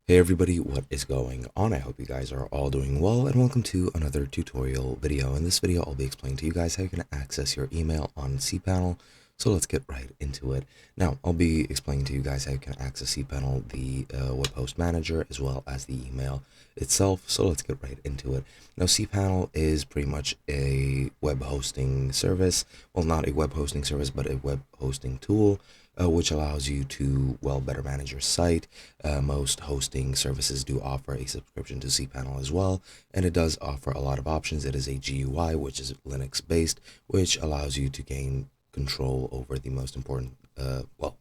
Hey everybody, what is going on? I hope you guys are all doing well, and welcome to another tutorial video. In this video, I'll be explaining to you guys how you can access your email on cPanel. So let's get right into it. Now, I'll be explaining to you guys how you can access cPanel, the web host manager, as well as the email itself. So let's get right into it. Now, cPanel is pretty much a web hosting service. Well, not a web hosting service, but a web hosting tool, which allows you to, well, better manage your site. Most hosting services do offer a subscription to cPanel as well, and it does offer a lot of options. It is a GUI, which is Linux based, which allows you to gain control over the most important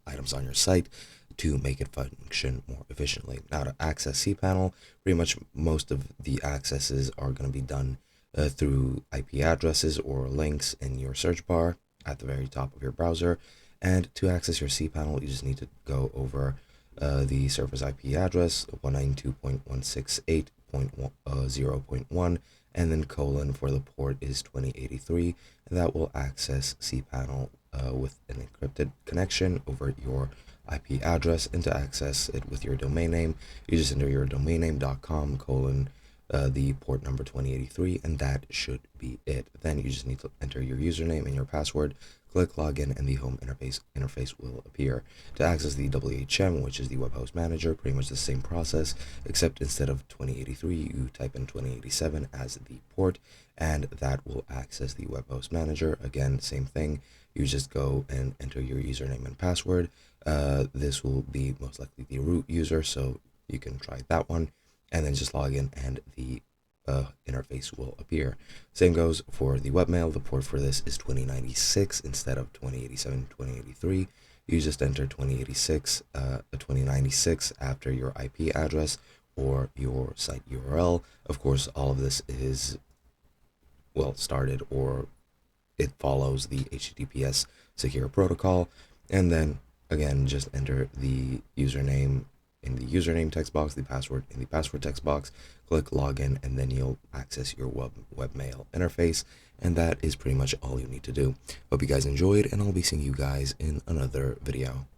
items on your site to make it function more efficiently. Now, to access cPanel, pretty much most of the accesses are going to be done through IP addresses or links in your search bar at the very top of your browser. And to access your cPanel, you just need to go over the server's IP address, 192.168.0.1, and then colon for the port is 2083, and that will access cPanel with an encrypted connection over your IP address. And to access it with your domain name, you just enter your domain name.com colon the port number 2083, and that should be it. Then you just need to enter your username and your password, click login, and the home interface will appear. To access the WHM, which is the web host manager, pretty much the same process, except instead of 2083 you type in 2087 as the port, and that will access the web host manager. Again, same thing, you just go and enter your username and password. This will be most likely the root user, so you can try that one, and then just log in and the interface will appear. Same goes for the webmail. The port for this is 2096 instead of 2087, 2083. You just enter 2096 after your IP address or your site URL. Of course, all of this is started, or it follows the HTTPS secure protocol. And then again, just enter the username in the username text box, the password in the password text box, click login, and then you'll access your webmail interface. And that is pretty much all you need to do. Hope you guys enjoyed, and I'll be seeing you guys in another video.